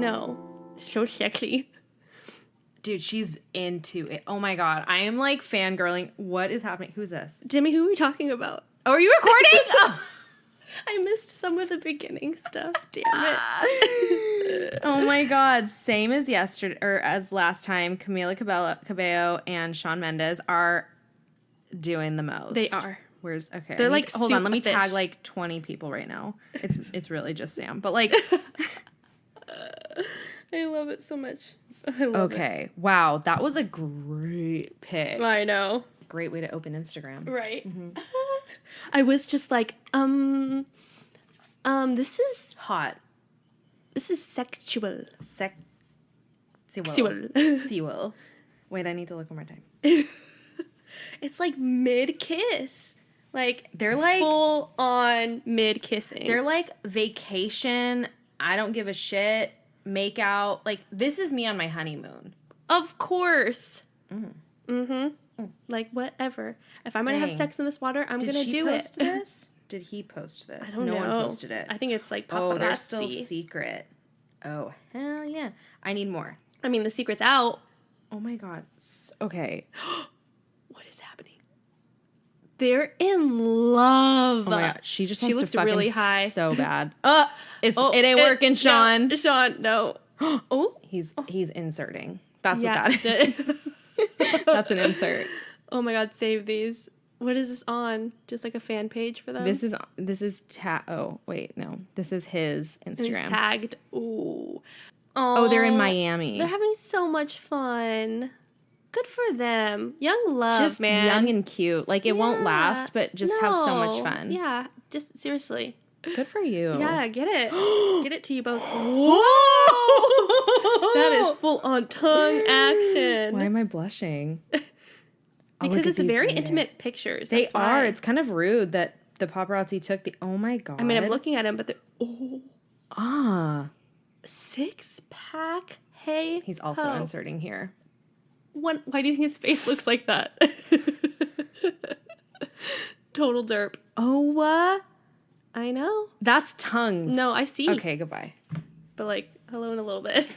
No. So sexy. Dude, she's into it. Oh my God. I am like fangirling. What is happening? Who's this? Demi, who are we talking about? Oh, are you recording? Oh. I missed some of the beginning stuff. Damn it. Oh my God. Same as yesterday, or as last time, Camila Cabello and Shawn Mendes are doing the most. They are. Where's okay? They're like hold on. Let me fish. tag like 20 people right now. It's really just Sam, but like. I love it so much. I love Okay. Wow, that was a great pick. I know. Great way to open Instagram. Right. Mm-hmm. I was just like, this is Hot. This is sexual. Sexual. Wait, I need to look one more time. It's like mid kiss. Like They're like full on mid kissing. They're like vacation. I don't give a shit. Make out. Like, this is me on my honeymoon. Of course. Like, whatever. If I'm going to have sex in this water, I'm going to do it. This? Did he post this? I don't know. No one posted it. I think it's like paparazzi. Oh, they're still secret. Oh, hell yeah. I need more. I mean, the secret's out. Oh my God. Okay. What is happening? They're in love. Oh my God. She just wants looks to fuck really him high. so bad. It ain't working, Sean. No, Sean, no. Oh. He's inserting. That's what that is. That's an insert. Oh my God, save these. What is this on? Just like a fan page for them? This is oh, wait, no. This is his Instagram. And he's tagged. Ooh. Oh, they're in Miami. They're having so much fun. Good for them. Young love, just man. Young and cute. Like, it won't last, but just have so much fun. Yeah, just seriously. Good for you. Yeah, get it. Get it to you both. Whoa! That is full on tongue action. Why am I blushing? Because it's very intimate pictures. They are. It's kind of rude that the paparazzi took the... Oh, my God. I mean, I'm looking at him, but they're... Oh. Six-pack? Hey. He's also inserting here. Why do you think his face looks like that? Total derp. Oh, I know. That's tongues. No, I see. Okay, goodbye. But, like, hello in a little bit.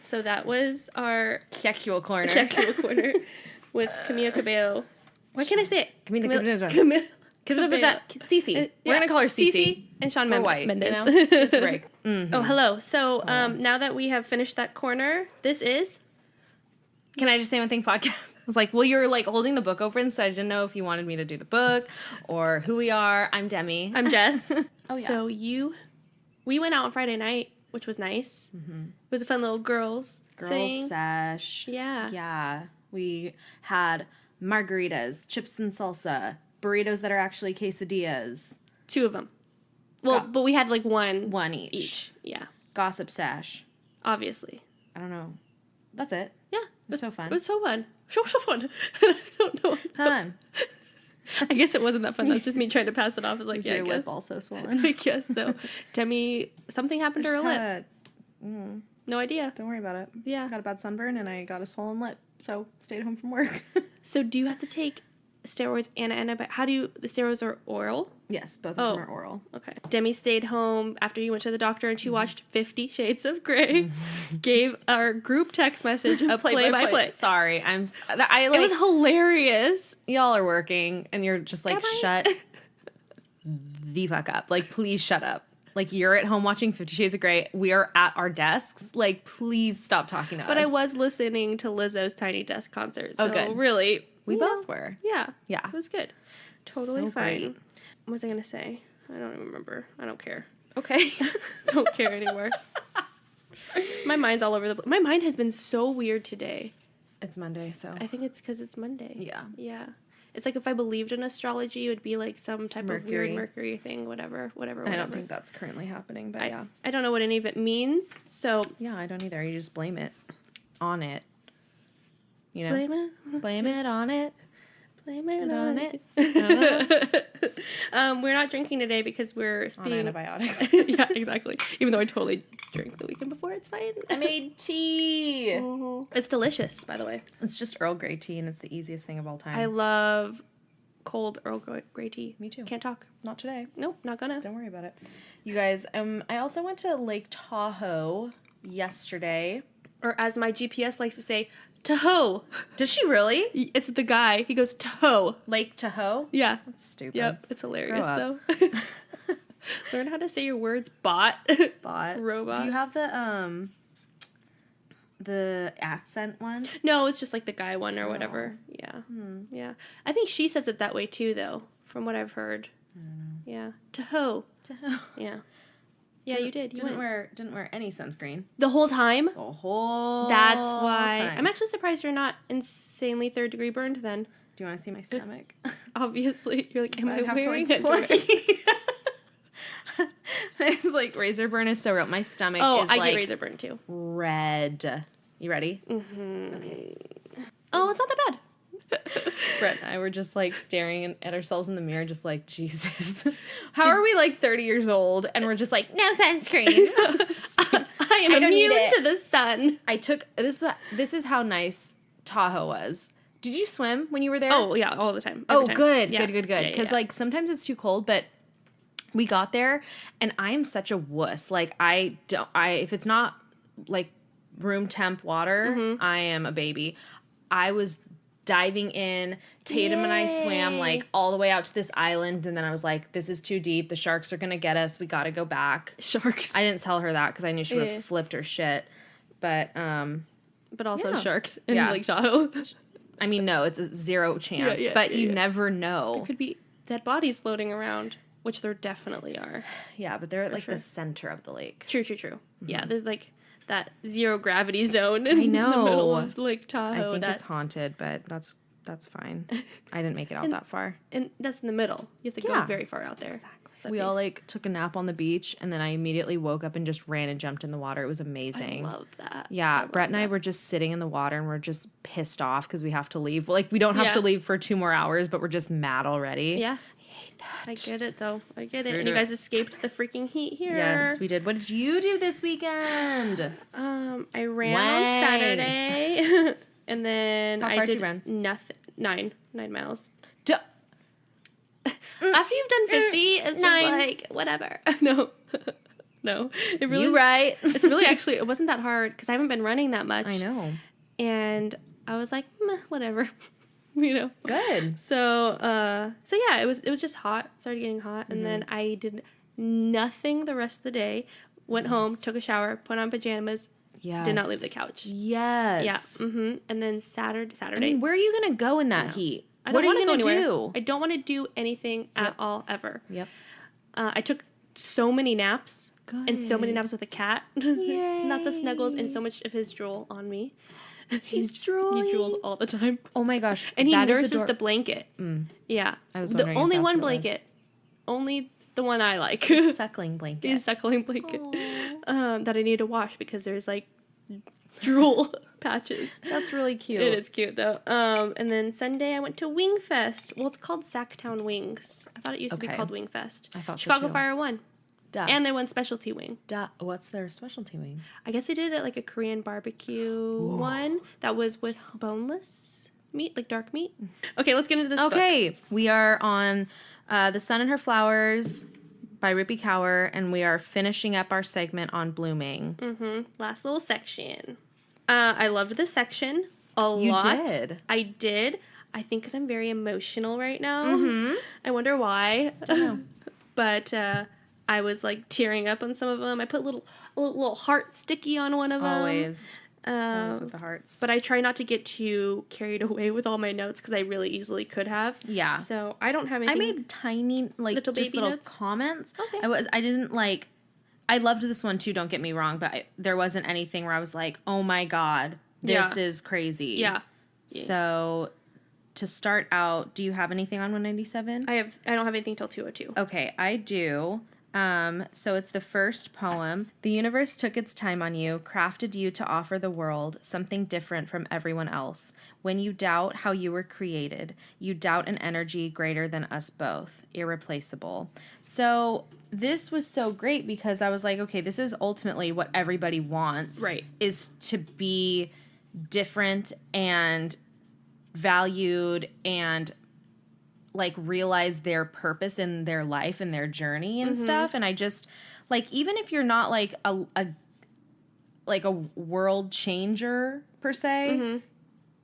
So that was our... Sexual corner. Sexual corner with Camila Cabello. Why can't I say it? Camila. Cece. We're going to call her Cece. And Shawn Mendes. Mendes. You know? Give us a break. Mm-hmm. Oh, hello. So now that we have finished that corner, this is... Can I just say one thing, podcast? I was like, well, you're like holding the book open, so I didn't know if you wanted me to do the book or who we are. I'm Demi. I'm Jess. Oh, yeah. So we went out on Friday night, which was nice. Mm-hmm. It was a fun little girls thing. Sesh. Yeah. Yeah. We had margaritas, chips and salsa, burritos that are actually quesadillas. 2 of them. Well, but we had like one. One each. Yeah. Gossip Sash. Obviously. I don't know. That's it. Yeah. It was so fun. It was so fun. So fun. I don't know. Fun. I guess it wasn't that fun. That's just me trying to pass it off as like, was yeah, your I guess. lip also swollen? I guess so. Demi, something happened to her lip. No idea. Don't worry about it. Yeah. Got a bad sunburn and I got a swollen lip, so stayed home from work. So do you have to take steroids and antibiotics? How do you, the steroids are oral? Yes, both of them are oral. Okay. Demi stayed home after you went to the doctor and she watched 50 Shades of Grey. Gave our group text message a play-by-play. Sorry, it was hilarious. Y'all are working and you're just like, shut the fuck up. Like, please shut up. Like, you're at home watching 50 Shades of Grey. We are at our desks. Like, please stop talking to us. But I was listening to Lizzo's Tiny Desk concert. So good. Really. We both were. Yeah. Yeah. It was good. Totally so fine. Great. What was I going to say? I don't even remember. I don't care. Okay. Don't care anymore. My mind's all over the place. My mind has been so weird today. It's Monday, so. I think it's because it's Monday. Yeah. Yeah. It's like if I believed in astrology, it would be like some type of weird Mercury thing, whatever. I don't think that's currently happening, but yeah. I don't know what any of it means, so. Yeah, I don't either. You just blame it on it. You know? Blame it? Blame it on it. Blame it on it. We're not drinking today because we're on antibiotics. Yeah, exactly. Even though I totally drank the weekend before, it's fine. I made tea. Mm-hmm. It's delicious, by the way. It's just Earl Grey tea, and it's the easiest thing of all time. I love cold Earl Grey tea. Me too. Can't talk. Not today. Nope, not gonna. Don't worry about it. You guys, I also went to Lake Tahoe yesterday. Or as my GPS likes to say, Tahoe. Does she really? It's the guy. He goes, Tahoe. Lake Tahoe? Yeah. That's stupid. Yep. It's hilarious, Grow though. Learn how to say your words. Bot. Bot. Robot. Do you have the accent one? No, it's just like the guy one or whatever. Yeah. Yeah. I think she says it that way too, though, from what I've heard. I don't know. Yeah. Tahoe. Tahoe. Yeah. Yeah, you did. You didn't went. wear any sunscreen. The whole time? The whole That's why. time. I'm actually surprised you're not insanely third-degree burned then. Do you want to see my stomach? Obviously. You're like, am I I'd have to, wearing like, a play. dress? It's like razor burn is so real. My stomach Oh, is I like get razor burn too. red. You ready? Mm-hmm. Okay. Oh, it's not that bad. Brett and I were just like staring at ourselves in the mirror, just like, Jesus. How are we like 30 years old and we're just like, no sunscreen? I am don't need immune it. to the sun. I took this is how nice Tahoe was. Did you swim when you were there? Oh, yeah, all the time. Every Oh, time. good, Yeah. good. Yeah, Because yeah. like sometimes it's too cold, but we got there and I am such a wuss. Like if it's not like room temp water, I am a baby. I was diving in. Tatum and I swam like all the way out to this island, and then I was like, this is too deep. The sharks are gonna get us. We gotta go back. Sharks. I didn't tell her that because I knew she would have flipped her shit. But But also Yeah. sharks in Yeah. Lake Tahoe. I mean, no, it's a zero chance. Yeah, but you yeah. never know. There could be dead bodies floating around, which there definitely are. Yeah, but they're at like sure. the center of the lake. True. Yeah, there's like that zero gravity zone in the know. middle of Lake Tahoe. I think it's haunted, but that's fine. I didn't make it out And- that far. and that's in the middle. You have to Yeah. go very far out there. Exactly. That We all makes- like took a nap on the beach, and then I immediately woke up and just ran and jumped in the water. It was amazing. I love that. Yeah, Brett and I that. were just sitting in the water and we're just pissed off because we have to leave. Like, we don't have Yeah. to leave for 2 more hours, but we're just mad already. Yeah, I hate that. I get it though. I get it. Fruit And you or- guys escaped the freaking heat here. Yes, we did. What did you do this weekend? I ran Wags. on Saturday, and then How I far did did you run? nothing. 9 miles. Duh. After you've done 50, it's 9. just like whatever. No, no. It really. You right. It's really actually. It wasn't that hard because I haven't been running that much. I know. And I was like, meh, whatever, you know. Good. So yeah, it was just hot. Started getting hot, and then I did nothing the rest of the day. Went home, took a shower, put on pajamas, Yes. did not leave the couch. Yes. Yeah. And then Saturday. I mean, where are you going to go in that No. heat? I What don't are you wanna going to go anywhere. do? I don't want to do anything at Yep. all ever. Yep. I took so many naps and so many naps with a cat. Lots of snuggles and so much of his drool on me. He's He drooling. drools all the time. Oh my gosh. And he that is nurses the blanket. Yeah. I was the wondering if only that's one what it was. blanket. Only the one I like. Suckling blanket. His suckling blanket. That I need to wash because there's like drool patches. That's really cute. It is cute though. And then Sunday I went to Wing Fest. Well, it's called Sacktown Wings. I thought it used to be Okay. called Wing Fest. I thought so, Chicago too. Fire won. Duh. And they won specialty wing. What's their specialty wing? I guess they did it like a Korean barbecue one that was with boneless meat, like dark meat. Okay, let's get into this book. Okay, we are on The Sun and Her Flowers by Rupi Kaur, and we are finishing up our segment on blooming. Last little section. I loved this section a You lot. did. I did. I think because I'm very emotional right now. I wonder why. But I was like tearing up on some of them. I put a little heart sticky on one of them. Always. Always with the hearts. But I try not to get too carried away with all my notes because I really easily could have. Yeah. So I don't have I anything. made tiny, like, Little just baby little notes? comments. Okay. I didn't, like, I loved this one, too, don't get me wrong, but there wasn't anything where I was like, oh, my God, this Yeah. is crazy. Yeah. So, to start out, do you have anything on 197? I don't have anything till 202. Okay, I do. So it's the first poem. The universe took its time on you, crafted you to offer the world something different from everyone else. When you doubt how you were created, you doubt an energy greater than us both, irreplaceable. So this was so great because I was like, okay, this is ultimately what everybody wants. Right. Is to be different and valued and like realize their purpose in their life and their journey and stuff. And I just like, even if you're not like a world changer per se,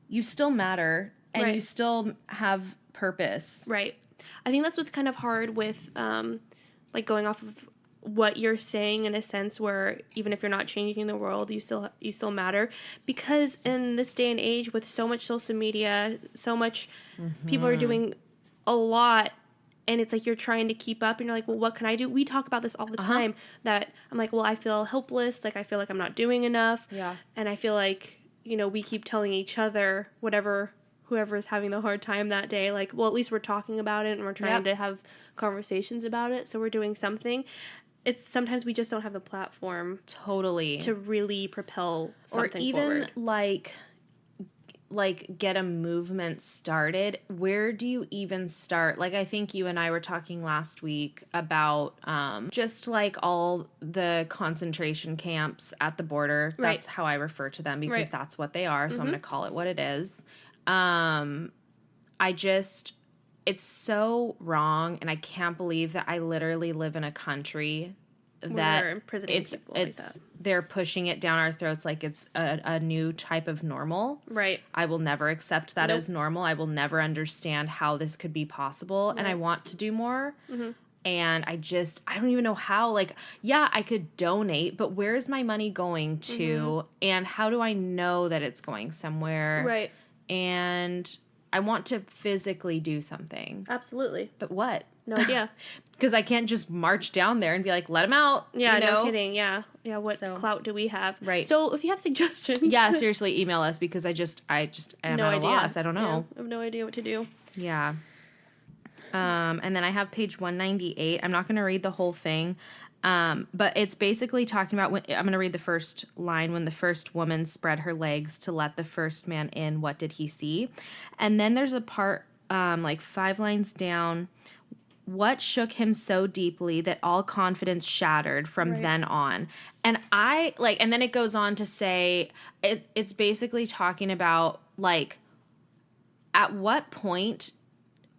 you still matter and you still have purpose. Right. I think that's what's kind of hard with like going off of what you're saying, in a sense where even if you're not changing the world, you still matter, because in this day and age with so much social media, so much people are doing a lot, and it's like you're trying to keep up and you're like, well, what can I do? We talk about this all the time, that I'm like, well, I feel helpless, like I feel like I'm not doing enough. Yeah. And I feel like, you know, we keep telling each other, whoever is having the hard time that day, like, well, at least we're talking about it and we're trying to have conversations about it, so we're doing something. It's sometimes we just don't have the platform to really propel something forward. Or even like get a movement started. Where do you even start? Like, I think you and I were talking last week about just like all the concentration camps at the border. That's how I refer to them, because that's what they are. So I'm going to call it what it is. It's so wrong, and I can't believe that I literally live in a country that they're pushing it down our throats like it's a new type of normal. Right. I will never accept that as normal. I will never understand how this could be possible, and I want to do more. And I don't even know how. Like, yeah, I could donate, but where is my money going to? And how do I know that it's going somewhere? Right. And I want to physically do something. Absolutely. But what? No idea. Because I can't just march down there and be like, let them out. Yeah, you know? no kidding. Yeah. Yeah, what clout do we have? Right. So if you have suggestions. Yeah, seriously, email us, because I am no at idea. a loss. I don't know. Yeah, I have no idea what to do. Yeah. And then I have page 198. I'm not going to read the whole thing. But it's basically talking about I'm going to read the first line. When the first woman spread her legs to let the first man in, what did he see? And then there's a part, like 5 lines down. What shook him so deeply that all confidence shattered from then on? And and then it goes on to say, it's basically talking about, like, at what point,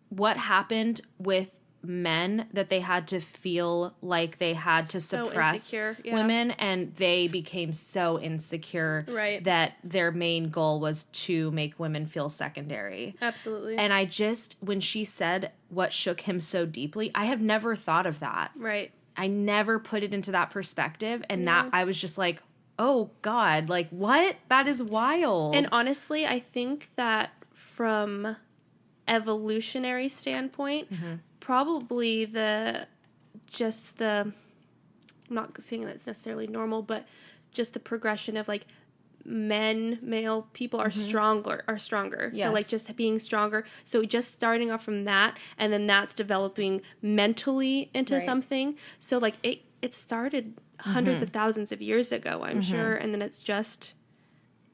what happened with men that they had to feel like they had to suppress women, and they became so insecure that their main goal was to make women feel secondary. Absolutely. And when she said what shook him so deeply, I have never thought of that. Right. I never put it into that perspective, and that I was just like, oh God, like, what? That is wild. And honestly, I think that from evolutionary standpoint, probably I'm not saying that it's necessarily normal, but just the progression of, like, male people are stronger. Yes. So, like, just being stronger. So just starting off from that, and then that's developing mentally into something. So, like, it started hundreds of thousands of years ago, I'm sure. And then it's just,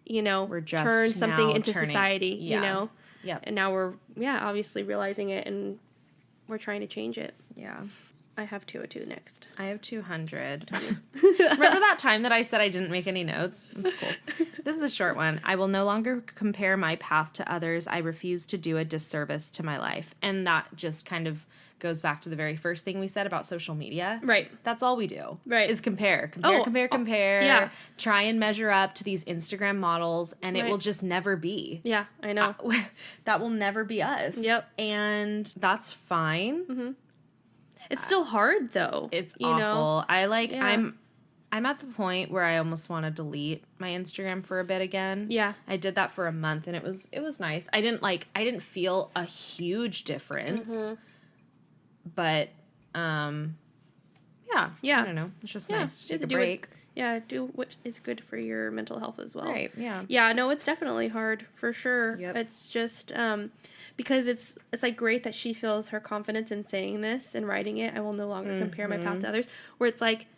turned something into society, you know? Yeah. And now we're, obviously realizing it, and we're trying to change it. Yeah. I have 202 next. I have 200. Remember that time that I said I didn't make any notes? That's cool. This is a short one. I will no longer compare my path to others. I refuse to do a disservice to my life. And that just kind of goes back to the very first thing we said about social media. Right. That's all we do. Right. Is compare. Yeah. Try and measure up to these Instagram models, and it will just never be. Yeah, I know. That will never be us. Yep. And that's fine. It's still hard, though. It's awful. I'm at the point where I almost want to delete my Instagram for a bit again. Yeah. I did that for a month, and it was nice. I didn't feel a huge difference. But yeah. I don't know. It's just nice to take a break. Do what is good for your mental health as well. Right, yeah. Yeah, no, it's definitely hard, for sure. Yep. It's just because it's like great that she feels her confidence in saying this and writing it. I will no longer compare my path to others. Where it's like,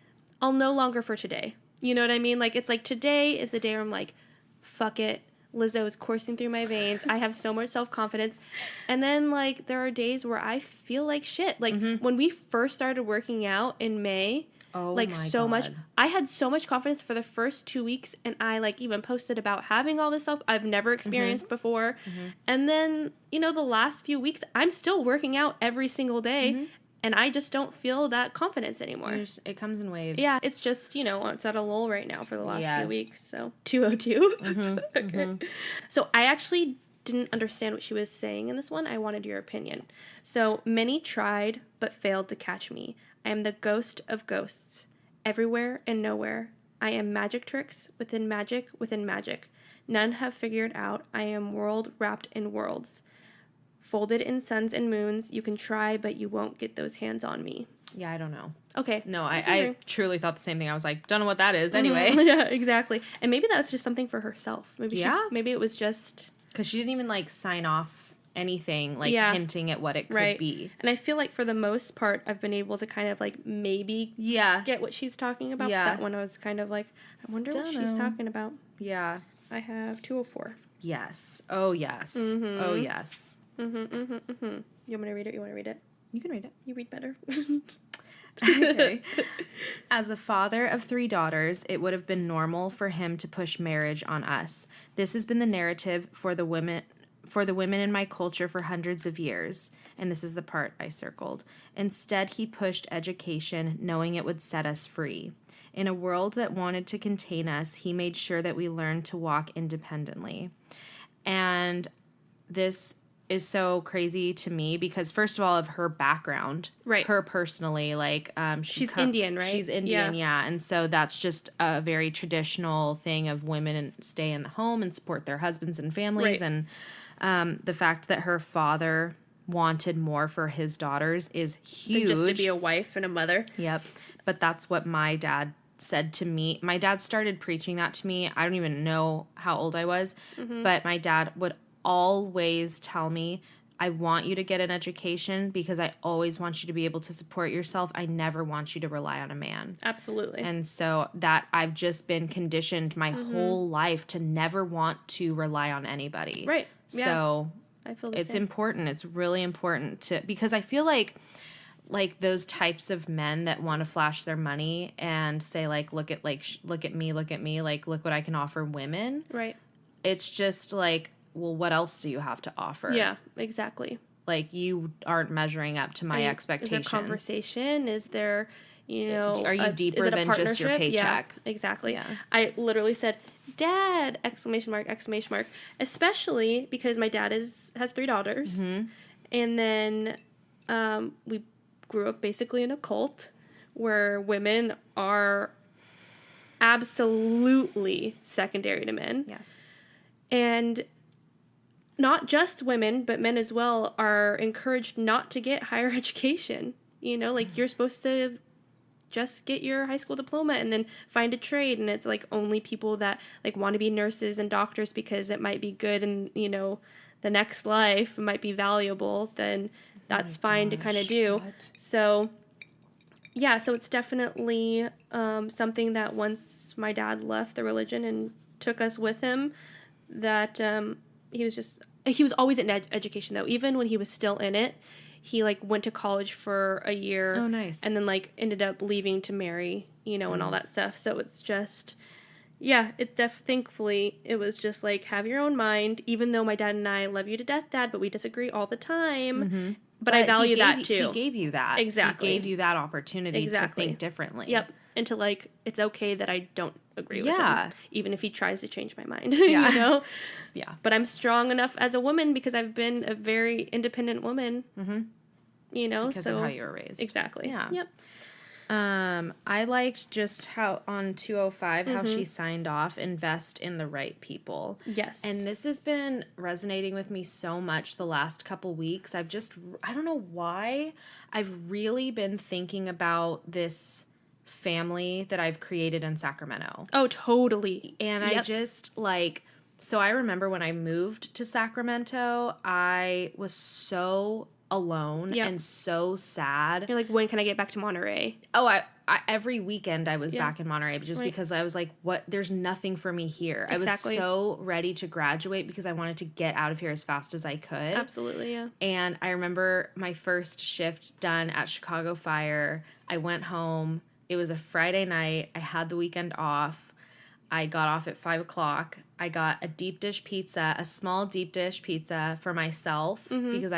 I'll no longer for today. You know what I mean? Like, it's like today is the day where I'm like, fuck it. Lizzo is coursing through my veins. I have so much self-confidence. And then, like, there are days where I feel like shit. Like, when we first started working out in May, Oh like my so much. God. I had so much confidence for the first 2 weeks, and I like even posted about having all this stuff I've never experienced before. And then, the last few weeks, I'm still working out every single day, and I just don't feel that confidence anymore. It comes in waves. Yeah, it's just, it's at a lull right now for the last few Yes. weeks. So 202. Okay. So I actually didn't understand what she was saying in this one. I wanted your opinion. So many tried but failed to catch me. I am the ghost of ghosts, everywhere and nowhere. I am magic tricks within magic within magic. None have figured out I am world wrapped in worlds. Folded in suns and moons, you can try, but you won't get those hands on me. Yeah, I don't know. Okay. No, I truly thought the same thing. I was like, don't know what that is anyway. Yeah, exactly. And maybe that's just something for herself. Maybe maybe it was just... Because she didn't even, like, sign off anything, like, hinting at what it could be. And I feel like for the most part, I've been able to kind of, like, maybe get what she's talking about. Yeah. That one I was kind of like, I wonder what she's talking about. Yeah. I have 204. Yes. Oh, yes. Oh, yes. You want me to read it? You want to read it? You can read it. You read better. Okay. As a father of 3 daughters, it would have been normal for him to push marriage on us. This has been the narrative for the women in my culture for hundreds of years. And this is the part I circled. Instead, he pushed education, knowing it would set us free. In a world that wanted to contain us, he made sure that we learned to walk independently. And this is so crazy to me because, first of all, of her background, her personally, like, she's Indian, right? She's Indian, yeah. And so that's just a very traditional thing of women stay in the home and support their husbands and families. And the fact that her father wanted more for his daughters is huge. Than just to be a wife and a mother. Yep. But that's what my dad said to me. My dad started preaching that to me. I don't even know how old I was, but my dad would always tell me, I want you to get an education because I always want you to be able to support yourself. I never want you to rely on a man. Absolutely. And so that I've just been conditioned my whole life to never want to rely on anybody. Right. Yeah. So I feel the it's same. important. It's really important to, because I feel like those types of men that want to flash their money and say like, look at me, like, look what I can offer women. Right. It's just like, well, what else do you have to offer? Yeah, exactly. Like, you aren't measuring up to my expectations. Is there conversation? Is there, are you deeper than just your paycheck? Yeah, exactly. Yeah. I literally said, Dad, exclamation mark, exclamation mark, especially because my dad has 3 daughters. And then we grew up basically in a cult where women are absolutely secondary to men. Yes. And not just women, but men as well are encouraged not to get higher education. Like, you're supposed to just get your high school diploma and then find a trade. And it's like only people that like want to be nurses and doctors because it might be good in, the next life, it might be valuable, then that's fine to kind of do. What? So, yeah, so it's definitely something that once my dad left the religion and took us with him, that he was always in education, though. Even when he was still in it, he, like, went to college for a year. Oh, nice. And then, like, ended up leaving to marry, and all that stuff. So it's just, yeah, thankfully, it was just, like, have your own mind. Even though my dad and I love you to death, Dad, but we disagree all the time. But I value that, too. He gave you that. Exactly. He gave you that opportunity to think differently. Yep. And to, like, it's okay that I don't agree with him, even if he tries to change my mind, Yeah. But I'm strong enough as a woman because I've been a very independent woman, Because of how you were raised. Exactly. Yeah. Yep. I liked just how on 205, how she signed off, invest in the right people. Yes. And this has been resonating with me so much the last couple weeks. I don't know why, I've really been thinking I this family that I've created in Sacramento. Oh, totally. And I just so I remember when I moved to Sacramento, I was so alone and so sad. You're like, when can I get back to Monterey? Oh, I every weekend I was back in Monterey just because I was like, what? There's nothing for me here. Exactly. I was so ready to graduate because I wanted to get out of here as fast as I could. Absolutely, yeah. And I remember my first shift done at Chicago Fire. I went home It was a Friday night. I had the weekend off. I got off at 5 o'clock. I got a deep dish pizza, a small deep dish pizza for myself because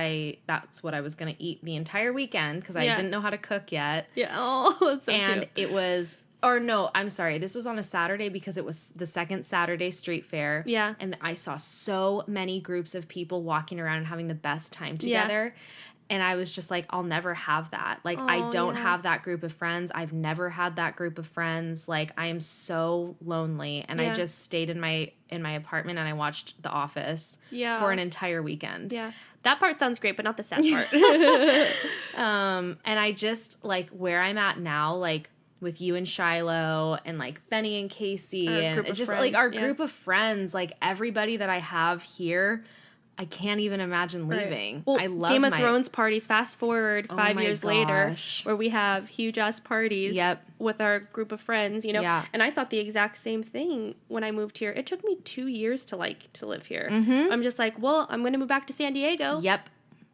that's what I was going to eat the entire weekend because I didn't know how to cook yet. Yeah. Oh, that's so cute. And it was, or no, I'm sorry. This was on a Saturday because it was the second Saturday street fair. Yeah. And I saw so many groups of people walking around and having the best time together. Yeah. And I was just like, I'll never have that. Like, I don't have that group of friends. I've never had that group of friends. Like, I am so lonely. And I just stayed in my apartment and I watched The Office for an entire weekend. Yeah. That part sounds great, but not the sad part. And I just, like, where I'm at now, like, with you and Shiloh and, like, Benny and Casey and just, like, our group of friends, like, everybody that I have here, I can't even imagine leaving. Right. Well, I love Game of Thrones parties. Fast forward 5 years later, where we have huge ass parties with our group of friends. You know, and I thought the exact same thing when I moved here. It took me 2 years to live here. I'm just like, well, I'm going to move back to San Diego. Yep.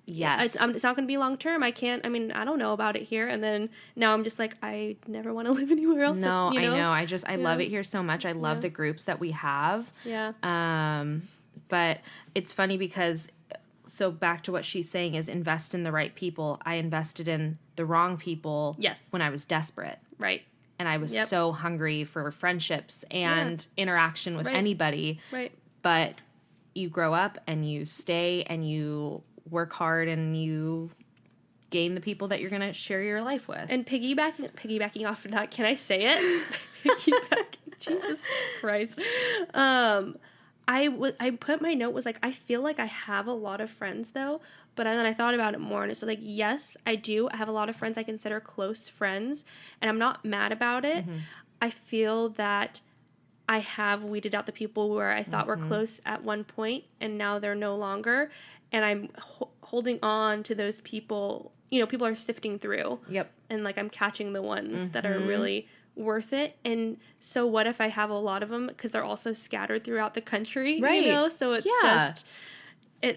Yes. It's not going to be long term. I don't know about it here. And then now I'm just like, I never want to live anywhere else. No, you know? I know. I love it here so much. I love the groups that we have. Yeah. But it's funny because, so back to what she's saying is invest in the right people. I invested in the wrong people when I was desperate. Right. And I was so hungry for friendships and interaction with anybody. Right. But you grow up and you stay and you work hard and you gain the people that you're going to share your life with. And piggybacking off of that, can I say it? Piggybacking, Jesus Christ. I put my note was like, I feel like I have a lot of friends though, but then I thought about it more and it's like, yes, I do. I have a lot of friends I consider close friends and I'm not mad about it. I feel that I have weeded out the people where I thought were close at one point and now they're no longer. And I'm holding on to those people, you know, people are sifting through. Yep. And like, I'm catching the ones that are really worth it. And so what if I have a lot of them because they're also scattered throughout the country, you know? So it's just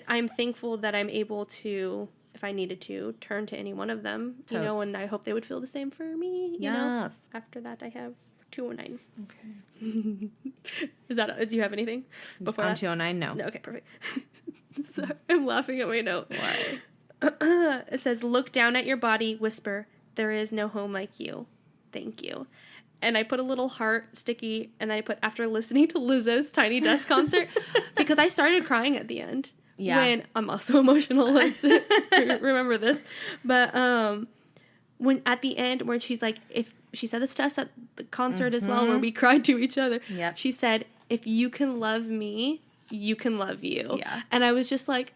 I'm thankful that I'm able to, if I needed to, turn to any one of them, you know, and I hope they would feel the same for me, you know. After that I have 209. Okay. Do you have anything before on that? 209? No. Okay, perfect. Sorry, I'm laughing at my note. Why? It says, look down at your body, whisper, there is no home like you. Thank you. And I put a little heart sticky, and then I put after listening to Lizzo's Tiny Desk concert, because I started crying at the end. Yeah. When I'm also emotional. Let's remember this. But when at the end, where she's like, if she said this to us at the concert as well, where we cried to each other. Yep. She said, if you can love me, you can love you. Yeah. And I was just like,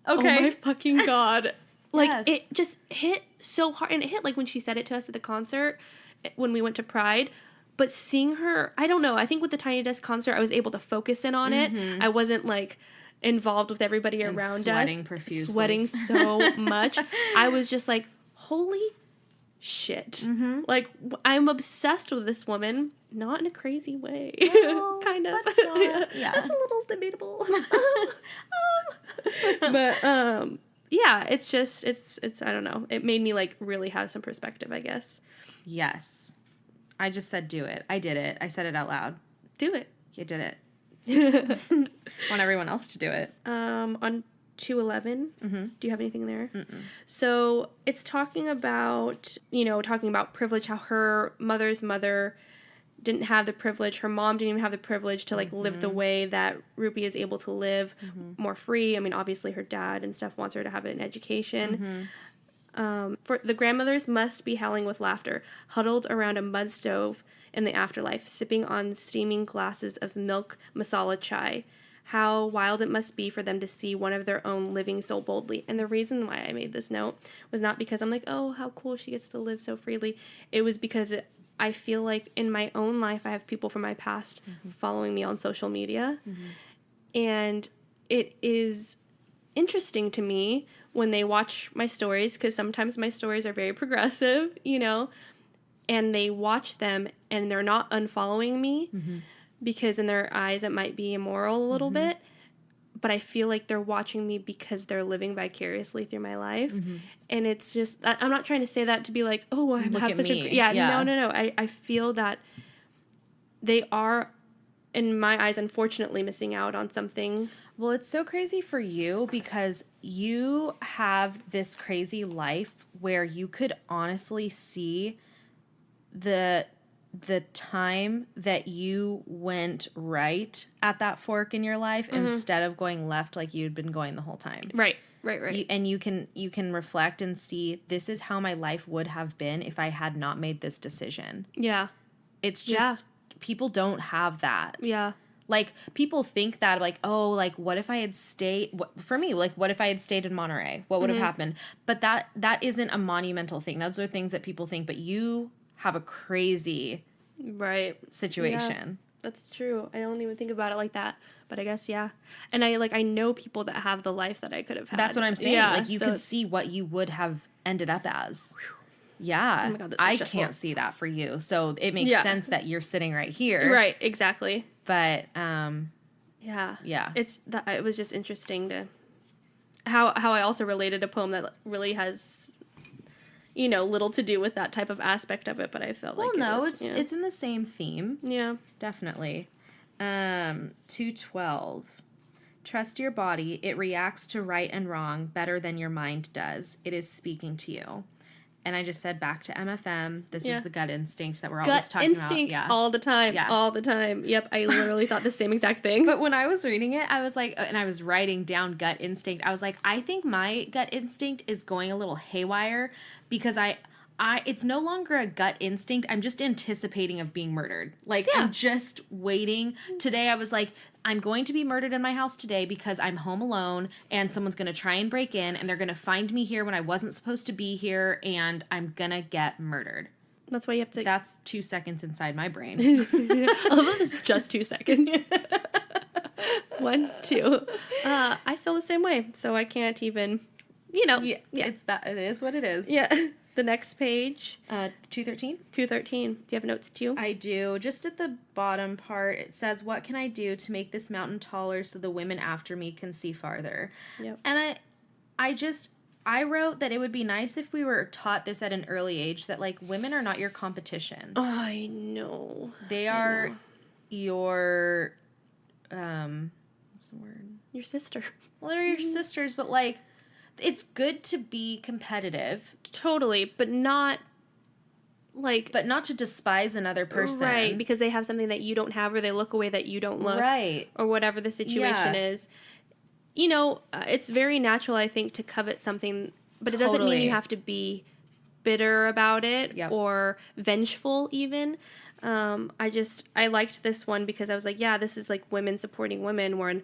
okay. Oh my fucking God. Like, it just hit so hard. And it hit like when she said it to us at the concert, when we went to Pride. But seeing her, I don't know, I think with the Tiny Desk concert, I was able to focus in on it. I wasn't like involved with everybody and around sweating us. Profusely. Sweating so much. I was just like, holy shit. Like, I'm obsessed with this woman. Not in a crazy way. Well, kind of. That's not, that's a little debatable. But, yeah, it's just, it's, I don't know. It made me, like, really have some perspective, I guess. Yes. I just said do it. I did it. I said it out loud. Do it. You did it. Want everyone else to do it. On 211, do you have anything there? So it's talking about privilege, how her mother's mother didn't have the privilege. Her mom didn't even have the privilege to, like, live the way that Rupi is able to live, more free. I mean, obviously her dad and stuff wants her to have an education. For the grandmothers must be howling with laughter, huddled around a mud stove in the afterlife, sipping on steaming glasses of milk masala chai. How wild it must be for them to see one of their own living so boldly. And the reason why I made this note was not because I'm like, oh, how cool she gets to live so freely. It was because I feel like in my own life, I have people from my past following me on social media. And it is interesting to me when they watch my stories, because sometimes my stories are very progressive, you know, and they watch them and they're not unfollowing me because in their eyes it might be immoral a little bit, but I feel like they're watching me because they're living vicariously through my life. And it's just, I'm not trying to say that to be like, oh, I Look have at such me. a, no. I feel that they are, in my eyes, unfortunately missing out on something. Well, it's so crazy for you because you have this crazy life where you could honestly see the time that you went right at that fork in your life instead of going left like you'd been going the whole time. Right. And you can reflect and see, this is how my life would have been if I had not made this decision. Yeah. It's just people don't have that. Yeah. Like, people think that, like, oh, like, what if I had stayed, for me, like, what if I had stayed in Monterey? What would have happened? But that isn't a monumental thing. Those are things that people think, but you have a crazy situation. Yeah, that's true. I don't even think about it like that. But I guess, yeah. And I know people that have the life that I could have had. That's what I'm saying. Yeah, like, you could see what you would have ended up as. Yeah. Oh my God, that's so I stressful. can't see that for you. So it makes sense that you're sitting right here. Right, exactly. But, yeah. Yeah. It was just interesting to how I also related a poem that really has, little to do with that type of aspect of it, but I felt it's in the same theme. Yeah. Definitely. 212. Trust your body. It reacts to right and wrong better than your mind does. It is speaking to you. And I just said back to MFM, this is the gut instinct that we're always talking about. Gut instinct all the time. Yeah. All the time. Yep, I literally thought the same exact thing. But when I was reading it, I was like, and I was writing down gut instinct, I was like, I think my gut instinct is going a little haywire because it's no longer a gut instinct. I'm just anticipating of being murdered. Like, I'm just waiting. Today I was like, I'm going to be murdered in my house today because I'm home alone and someone's going to try and break in and they're going to find me here when I wasn't supposed to be here and I'm going to get murdered. That's why you have to... That's 2 seconds inside my brain. Although it's just 2 seconds. 1, 2. I feel the same way, so I can't even, It is what it is. Yeah. The next page. 213? 213. Do you have notes too? I do. Just at the bottom part, it says, what can I do to make this mountain taller so the women after me can see farther? Yep. And I wrote that it would be nice if we were taught this at an early age, that, like, women are not your competition. I know. They are your, what's the word? Your sister. Well, they're your sisters, but, like, it's good to be competitive. Totally, but not to despise another person. Right, because they have something that you don't have or they look away that you don't look. Right. Or whatever the situation is. It's very natural, I think, to covet something, but it doesn't mean you have to be bitter about it or vengeful even. I liked this one because I was like, yeah, this is like women supporting women when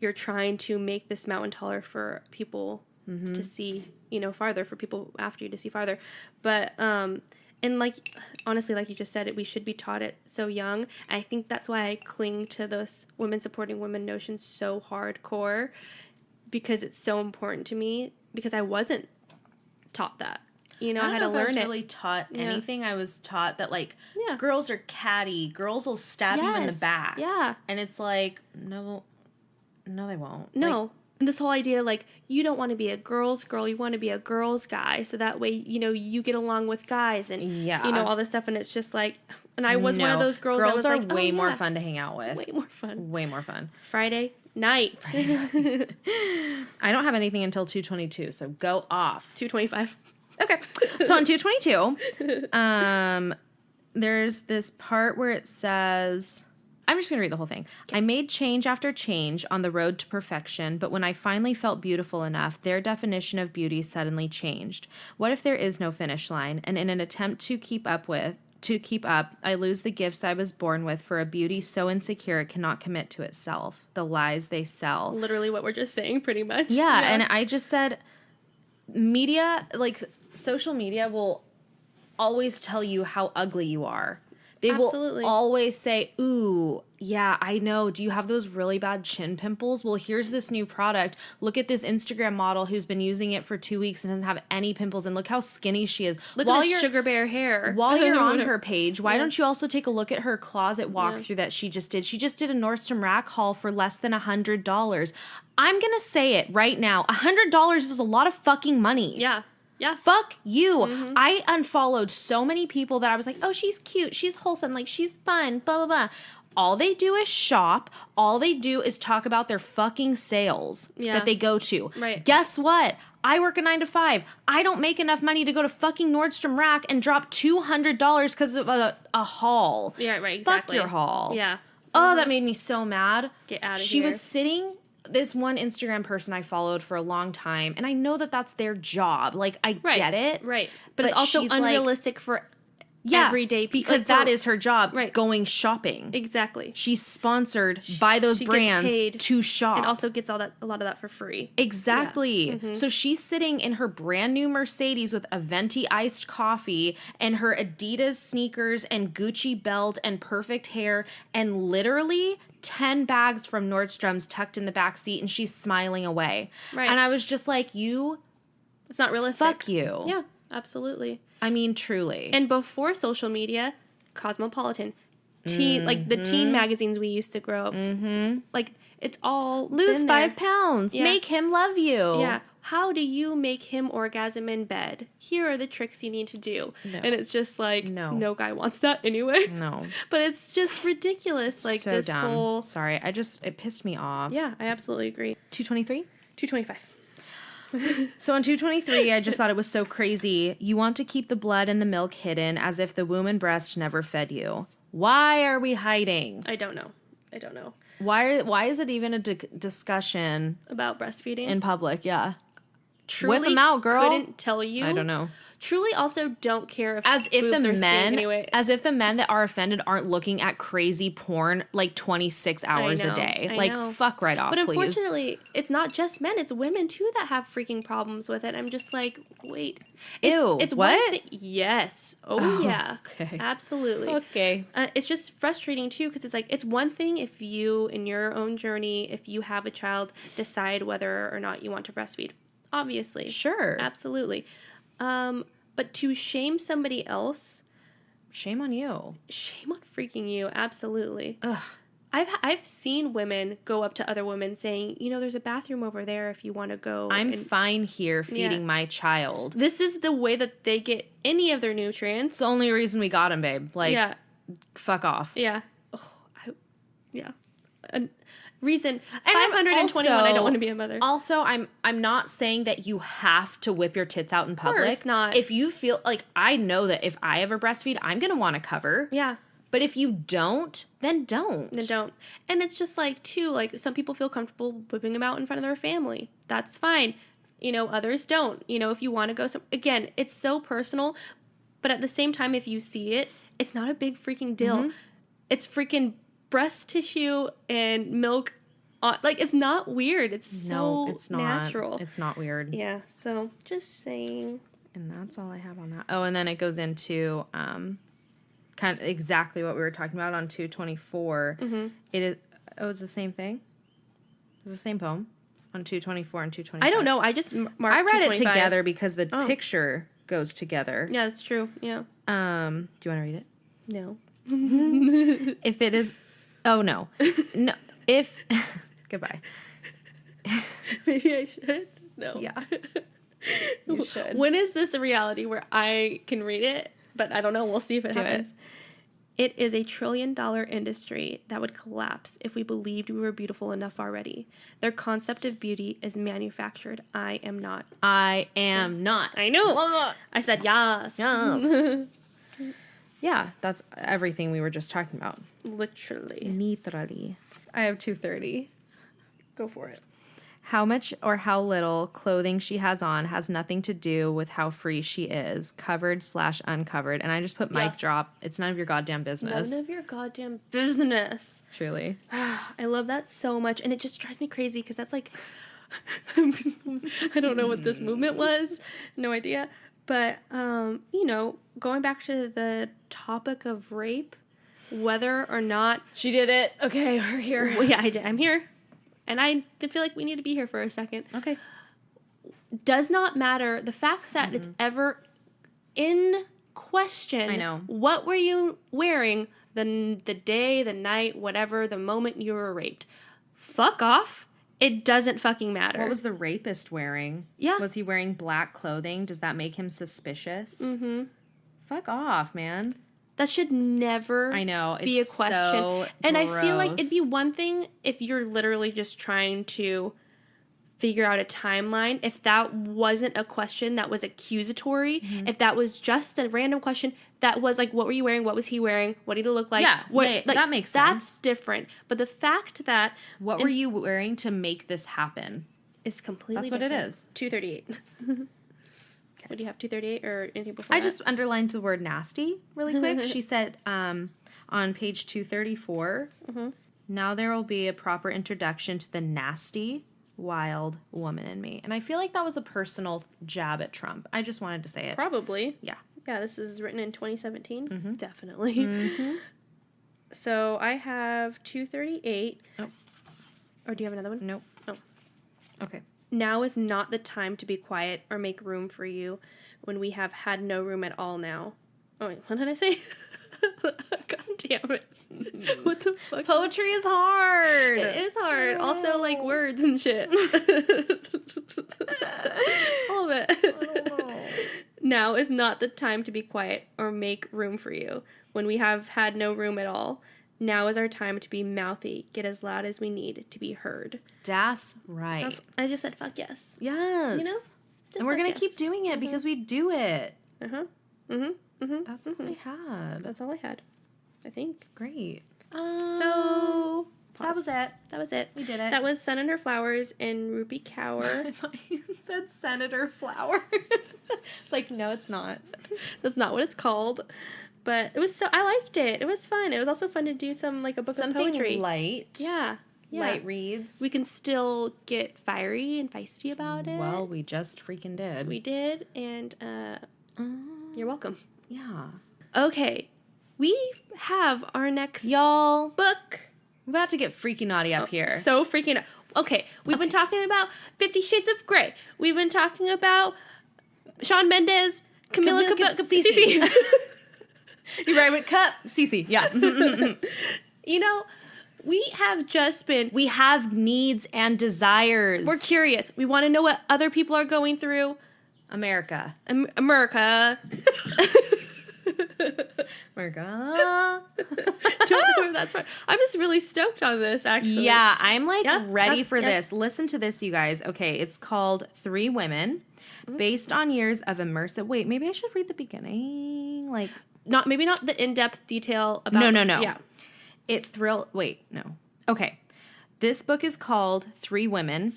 you're trying to make this mountain taller for people to see, farther, for people after you to see farther. But, and like, honestly, like you just said, we should be taught it so young. I think that's why I cling to this women supporting women notion so hardcore, because it's so important to me, because I wasn't taught that. I had to learn it. I was really taught anything. I was taught that, like, girls are catty. Girls will stab you in the back. Yeah. And it's like, no, they won't. No. Like, and this whole idea, like, you don't want to be a girl's girl, you want to be a girl's guy, so that way, you get along with guys and, all this stuff, and it's just like, and I was one of those girls that was are like, way more fun to hang out with. Way more fun. Way more fun. Friday night. I don't have anything until 2:22, so go off. 2:25. Okay. So on 2:22, there's this part where it says... I'm just going to read the whole thing. Okay. I made change after change on the road to perfection, but when I finally felt beautiful enough, their definition of beauty suddenly changed. What if there is no finish line, and in an attempt to keep up, I lose the gifts I was born with for a beauty so insecure it cannot commit to itself, the lies they sell. Literally what we're just saying, pretty much. Yeah. And I just said, media, like, social media will always tell you how ugly you are. They Absolutely. will always say, ooh, yeah, I know. Do you have those really bad chin pimples? Well, here's this new product. Look at this Instagram model who's been using it for 2 weeks and doesn't have any pimples. And look how skinny she is. Look at the sugar bear hair. While you're on her page, why don't you also take a look at her closet walkthrough that she just did? She just did a Nordstrom Rack haul for less than $100. I'm going to say it right now. $100 is a lot of fucking money. Yeah. Yeah. Fuck you. I unfollowed so many people that I was like, oh, she's cute. She's wholesome. Like, she's fun. Blah, blah, blah. All they do is shop. All they do is talk about their fucking sales that they go to. Right. Guess what? I work a 9 to 5. I don't make enough money to go to fucking Nordstrom Rack and drop $200 because of a haul. Yeah, right. Exactly. Fuck your haul. Yeah. Oh, that made me so mad. Get out of here. She was sitting... This one Instagram person I followed for a long time, and I know that that's their job. Like, I get it. Right. But it's also unrealistic for everyday people. Because that is her job, right. Going shopping. Exactly. She's sponsored by those brands to shop. And also gets a lot of that for free. Exactly. Yeah. So she's sitting in her brand new Mercedes with a venti iced coffee and her Adidas sneakers and Gucci belt and perfect hair and literally 10 bags from Nordstrom's tucked in the back seat, and she's smiling away. Right. And I was just like, it's not realistic. Fuck you. Yeah, absolutely. I mean, truly. And before social media, Cosmopolitan, teen, like the teen magazines we used to grow up, like it's all lose 5 pounds, make him love you. Yeah. How do you make him orgasm in bed? Here are the tricks you need to do. No. And it's just like, no guy wants that anyway. No. But it's just ridiculous. Like, so this dumb. Whole... Sorry, it pissed me off. Yeah, I absolutely agree. 223? 225. So on 223, I just thought it was so crazy. You want to keep the blood and the milk hidden as if the womb and breast never fed you. Why are we hiding? I don't know. Why is it even a discussion about breastfeeding in public? Yeah. Truly whip them out, girl. Couldn't tell you. I don't know. Truly also don't care if as if the men anyway. As if the men that are offended aren't looking at crazy porn like 26 hours a day. Fuck right off, but please. Unfortunately, it's not just men, it's women too that have freaking problems with it. I'm just like, wait. It's what? Yes. Oh yeah. Okay. Absolutely. Okay. It's just frustrating too because it's like it's one thing if you in your own journey, if you have a child, decide whether or not you want to breastfeed. Obviously. Sure. Absolutely. But to shame somebody else, shame on you. Shame on freaking you. Absolutely. Ugh. I've seen women go up to other women saying, there's a bathroom over there if you want to go. I'm fine here feeding my child. This is the way that they get any of their nutrients. It's the only reason we got him, babe. Like, fuck off. Yeah. Reason 521 I don't want to be a mother. Also, I'm not saying that you have to whip your tits out in public. Of course not. If you feel like, I know that if I ever breastfeed, I'm going to want to cover. Yeah. But if you don't, then don't. And it's just like, too, like some people feel comfortable whipping them out in front of their family. That's fine. Others don't. If you want to go again, it's so personal. But at the same time, if you see it, it's not a big freaking deal. Mm-hmm. It's freaking breast tissue and milk it's not weird. It's natural. It's not weird. Yeah, so just saying. And that's all I have on that. Oh, and then it goes into kind of exactly what we were talking about on 224. Mm-hmm. It's the same thing. It was the same poem on 224 and 225. I don't know. I just marked I read it together because the picture goes together. Yeah, that's true. Yeah. Do you want to read it? No. If it is... Oh, no. No. If... Goodbye. Maybe I should. No. Yeah. You should. When is this a reality where I can read it? But I don't know. We'll see if it happens. It is $1 trillion industry that would collapse if we believed we were beautiful enough already. Their concept of beauty is manufactured. I am not. I am not. I know. I said yes. Yes. Yeah, that's everything we were just talking about. Literally. I have 230. Go for it. How much or how little clothing she has on has nothing to do with how free she is, covered/uncovered. And I just put mic drop. It's none of your goddamn business. None of your goddamn business. Truly. I love that so much. And it just drives me crazy because that's like, I don't know what this movement was. No idea. But, going back to the topic of rape, whether or not... She did it. Okay, we're here. Well, yeah, I did. I'm here. And I feel like we need to be here for a second. Okay. Does not matter. The fact that it's ever in question. I know. What were you wearing the day, the night, whatever, the moment you were raped? Fuck off. It doesn't fucking matter. What was the rapist wearing? Yeah. Was he wearing black clothing? Does that make him suspicious? Mm-hmm. Fuck off, man. That should never be a question. So and gross. I feel like it'd be one thing if you're literally just trying to figure out a timeline. If that wasn't a question that was accusatory, if that was just a random question that was like, what were you wearing? What was he wearing? What did he look like? Yeah, like, that makes sense. That's different. But the fact that... What were you wearing to make this happen? Is completely That's different. what it is. 238. What do you have, 238 or anything before I that? just underlined the word nasty really quick. She said on page 234, now there will be a proper introduction to the nasty, wild woman in me. And I feel like that was a personal jab at Trump. I just wanted to say it. Probably. Yeah. Yeah, this is written in 2017. Definitely. So I have 238. Oh. Or do you have another one? Nope. Oh. Okay. Now is not the time to be quiet or make room for you when we have had no room at all now. Oh, wait, what did I say? God damn it. What the fuck? Poetry is hard. It is hard. Also, like, words and shit. All of it. Now is not the time to be quiet or make room for you when we have had no room at all. Now is our time to be mouthy, get as loud as we need to be heard. That's right. I just said fuck yes. Yes. You know? And we're going to keep doing it because we do it. Uh-huh. Mm-hmm. Mm-hmm. That's all I had. That's all I had, I think. Great. So... That was it. That was it. We did it. That was Sun and Her Flowers and Rupi Kaur. I thought you said Senator Flowers. It's like, no, it's not. That's not what it's called. But it was I liked it. It was fun. It was also fun to do a book of poetry. Something light. Yeah. Light reads. We can still get fiery and feisty about it. Well, we just freaking did. We did, and you're welcome. Yeah. Okay. We have our next Y'all. book. We're about to get freaking naughty up here. So freaking... Okay, we've been talking about 50 Shades of Grey. We've been talking about Shawn Mendes, Camila Cabello. You right with Cup? Cece, yeah. You know, we have just been... We have needs and desires. We're curious. We want to know what other people are going through. America. America. America. Don't know if that's right. I'm just really stoked on this, actually. Yeah, I'm like ready yes, for yes. this. Listen to this, you guys. Okay, it's called Three Women, based on years of immersive... Wait, maybe I should read the beginning? Like... Maybe not the in-depth detail about... No. Yeah. Wait, no. Okay. This book is called Three Women.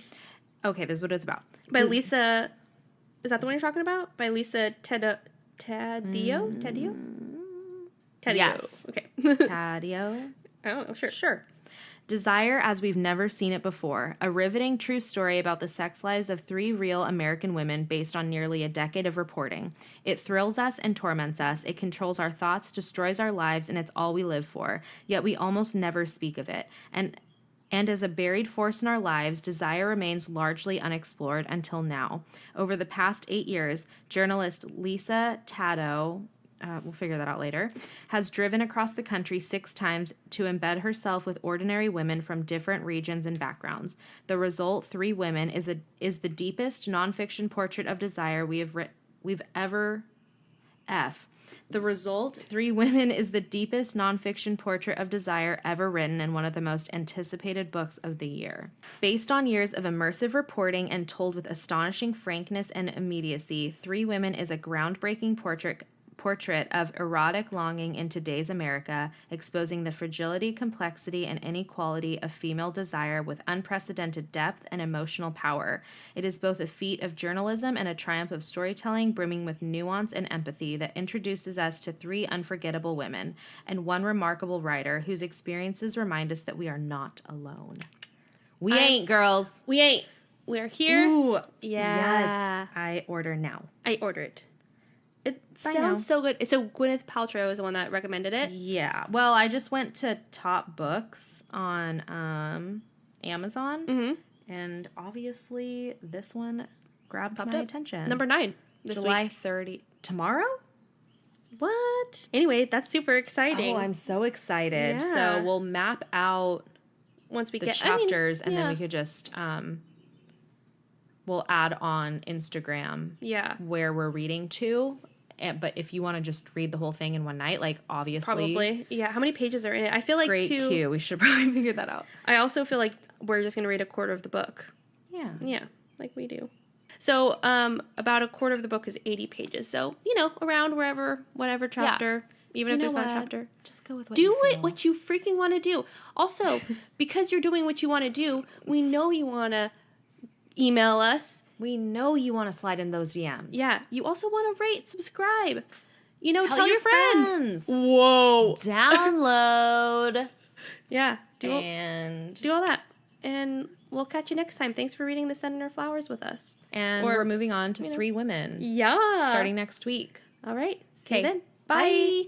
Okay, this is what it's about. By Lisa... Is that the one you're talking about? By Lisa Taddeo? Taddeo? Yes. Okay. Taddeo. I don't know. Sure. Sure. Desire as we've never seen it before. A riveting true story about the sex lives of three real American women based on nearly a decade of reporting. It thrills us and torments us. It controls our thoughts, destroys our lives, and it's all we live for. Yet we almost never speak of it. And as a buried force in our lives, desire remains largely unexplored until now. Over the past 8 years, journalist Lisa Taddeo, we'll figure that out later, has driven across the country 6 times to embed herself with ordinary women from different regions and backgrounds. The result, Three Women, is the deepest nonfiction portrait of desire we've ever... The result, Three Women, is the deepest nonfiction portrait of desire ever written and one of the most anticipated books of the year. Based on years of immersive reporting and told with astonishing frankness and immediacy, Three Women is a groundbreaking portrait of erotic longing in today's America, exposing the fragility, complexity, and inequality of female desire with unprecedented depth and emotional power. It is both a feat of journalism and a triumph of storytelling, brimming with nuance and empathy that introduces us to 3 unforgettable women and one remarkable writer whose experiences remind us that we are not alone. We ain't, girls. We ain't. We're here. Ooh. Yeah. Yes. I order now. I order it. It Bye sounds now. so good. So Gwyneth Paltrow is the one that recommended it. Yeah. Well, I just went to Top Books on Amazon, Mm-hmm. and obviously this one grabbed Popped my up. attention. Number 9 this July week. 30. Tomorrow? What? Anyway, that's super exciting. Oh, I'm so excited. Yeah. So we'll map out Once we the get chapters, and then yeah. we could just we'll add on Instagram Yeah. where we're reading to. But if you want to just read the whole thing in one night, like obviously, Probably. Yeah. How many pages are in it? I feel like great cue. We should probably figure that out. I also feel like we're just gonna read a quarter of the book. Yeah. Yeah, like we do. So, about a quarter of the book is 80 pages. So, around whatever chapter, even if there's not a chapter. Just go with what Do you it feel. what you freaking want to do. Also, because you're doing what you want to do, we know you want to email us. We know you want to slide in those DMs. Yeah, you also want to rate, subscribe. Tell your your friends. Whoa. Download. Yeah, do all that. And we'll catch you next time. Thanks for reading The Sun in Our Flowers with us. And we're moving on to 3 women. Yeah. Starting next week. All right. See you then. Bye.